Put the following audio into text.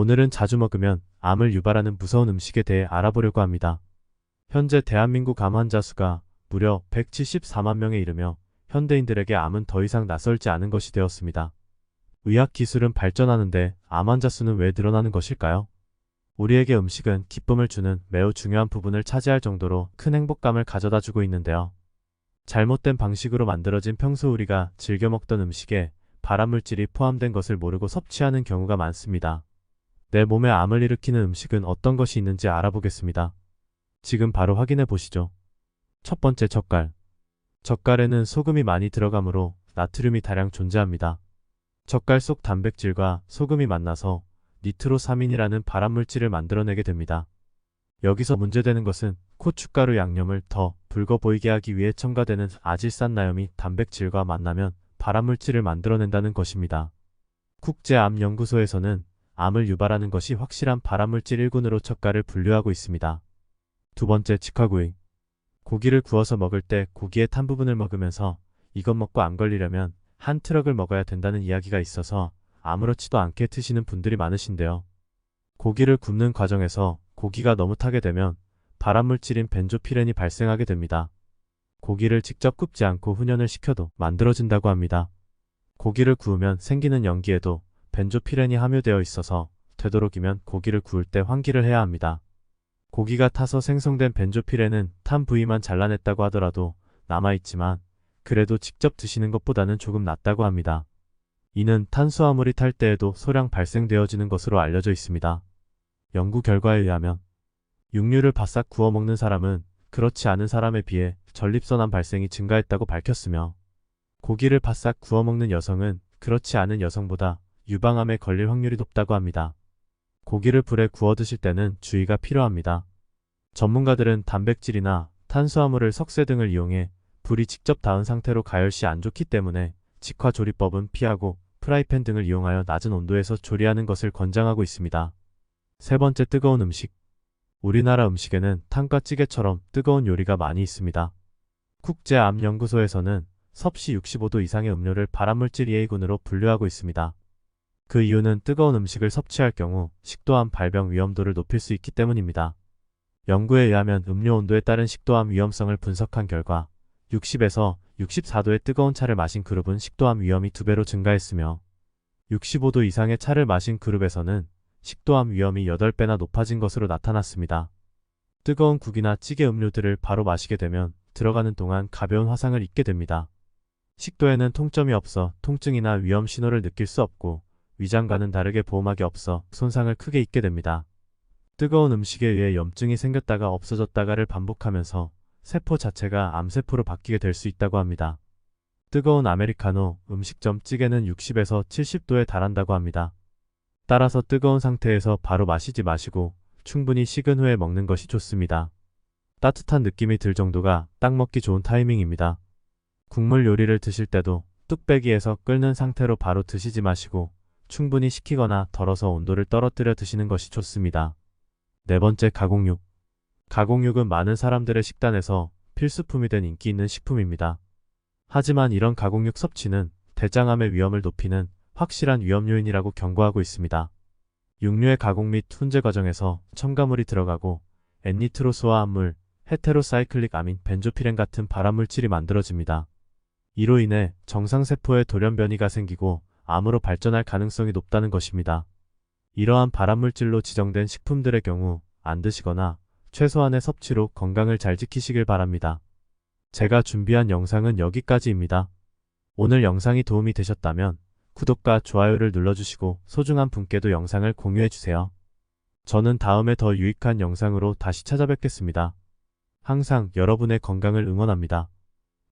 오늘은 자주 먹으면 암을 유발하는 무서운 음식에 대해 알아보려고 합니다. 현재 대한민국 암 환자 수가 무려 174만 명에 이르며 현대인들에게 암은 더 이상 낯설지 않은 것이 되었습니다. 의학 기술은 발전하는데 암 환자 수는 왜 늘어나는 것일까요? 우리에게 음식은 기쁨을 주는 매우 중요한 부분을 차지할 정도로 큰 행복감을 가져다 주고 있는데요. 잘못된 방식으로 만들어진 평소 우리가 즐겨 먹던 음식에 발암물질이 포함된 것을 모르고 섭취하는 경우가 많습니다. 내 몸에 암을 일으키는 음식은 어떤 것이 있는지 알아보겠습니다. 지금 바로 확인해 보시죠. 첫 번째, 젓갈. 젓갈에는 소금이 많이 들어가므로 나트륨이 다량 존재합니다. 젓갈 속 단백질과 소금이 만나서 니트로사민이라는 발암물질을 만들어내게 됩니다. 여기서 문제되는 것은 고춧가루 양념을 더 붉어 보이게 하기 위해 첨가되는 아질산나염이 단백질과 만나면 발암물질을 만들어낸다는 것입니다. 국제암연구소에서는 암을 유발하는 것이 확실한 발암물질 1군으로 젓갈을 분류하고 있습니다. 두 번째, 직화구이. 고기를 구워서 먹을 때 고기의 탄 부분을 먹으면서 이것 먹고 암 걸리려면 한 트럭을 먹어야 된다는 이야기가 있어서 아무렇지도 않게 드시는 분들이 많으신데요. 고기를 굽는 과정에서 고기가 너무 타게 되면 발암물질인 벤조피렌이 발생하게 됩니다. 고기를 직접 굽지 않고 훈연을 시켜도 만들어진다고 합니다. 고기를 구우면 생기는 연기에도 벤조피렌이 함유되어 있어서 되도록이면 고기를 구울 때 환기를 해야 합니다. 고기가 타서 생성된 벤조피렌은 탄 부위만 잘라냈다고 하더라도 남아있지만 그래도 직접 드시는 것보다는 조금 낫다고 합니다. 이는 탄수화물이 탈 때에도 소량 발생되어지는 것으로 알려져 있습니다. 연구 결과에 의하면 육류를 바싹 구워 먹는 사람은 그렇지 않은 사람에 비해 전립선암 발생이 증가했다고 밝혔으며 고기를 바싹 구워 먹는 여성은 그렇지 않은 여성보다 유방암에 걸릴 확률이 높다고 합니다. 고기를 불에 구워 드실 때는 주의가 필요합니다. 전문가들은 단백질이나 탄수화물을 석쇠 등을 이용해 불이 직접 닿은 상태로 가열시 안 좋기 때문에 직화조리법은 피하고 프라이팬 등을 이용하여 낮은 온도에서 조리하는 것을 권장하고 있습니다. 세 번째, 뜨거운 음식. 우리나라 음식에는 탕과 찌개처럼 뜨거운 요리가 많이 있습니다. 국제암연구소에서는 섭씨 65도 이상의 음료를 발암물질 2A군으로 분류하고 있습니다. 그 이유는 뜨거운 음식을 섭취할 경우 식도암 발병 위험도를 높일 수 있기 때문입니다. 연구에 의하면 음료 온도에 따른 식도암 위험성을 분석한 결과 60에서 64도의 뜨거운 차를 마신 그룹은 식도암 위험이 2배로 증가했으며 65도 이상의 차를 마신 그룹에서는 식도암 위험이 8배나 높아진 것으로 나타났습니다. 뜨거운 국이나 찌개 음료들을 바로 마시게 되면 들어가는 동안 가벼운 화상을 입게 됩니다. 식도에는 통점이 없어 통증이나 위험 신호를 느낄 수 없고 위장과는 다르게 보호막이 없어 손상을 크게 입게 됩니다. 뜨거운 음식에 의해 염증이 생겼다가 없어졌다가를 반복하면서 세포 자체가 암세포로 바뀌게 될 수 있다고 합니다. 뜨거운 아메리카노, 음식점 찌개는 60에서 70도에 달한다고 합니다. 따라서 뜨거운 상태에서 바로 마시지 마시고 충분히 식은 후에 먹는 것이 좋습니다. 따뜻한 느낌이 들 정도가 딱 먹기 좋은 타이밍입니다. 국물 요리를 드실 때도 뚝배기에서 끓는 상태로 바로 드시지 마시고 충분히 식히거나 덜어서 온도를 떨어뜨려 드시는 것이 좋습니다. 네 번째, 가공육. 가공육은 많은 사람들의 식단에서 필수품이 된 인기 있는 식품입니다. 하지만 이런 가공육 섭취는 대장암의 위험을 높이는 확실한 위험 요인이라고 경고하고 있습니다. 육류의 가공 및 훈제 과정에서 첨가물이 들어가고 N니트로소화합물, 헤테로사이클릭 아민, 벤조피렌 같은 발암물질이 만들어집니다. 이로 인해 정상세포에 돌연 변이가 생기고 암으로 발전할 가능성이 높다는 것입니다. 이러한 발암물질로 지정된 식품들의 경우 안 드시거나 최소한의 섭취로 건강을 잘 지키시길 바랍니다. 제가 준비한 영상은 여기까지입니다. 오늘 영상이 도움이 되셨다면 구독과 좋아요를 눌러주시고 소중한 분께도 영상을 공유해주세요. 저는 다음에 더 유익한 영상으로 다시 찾아뵙겠습니다. 항상 여러분의 건강을 응원합니다.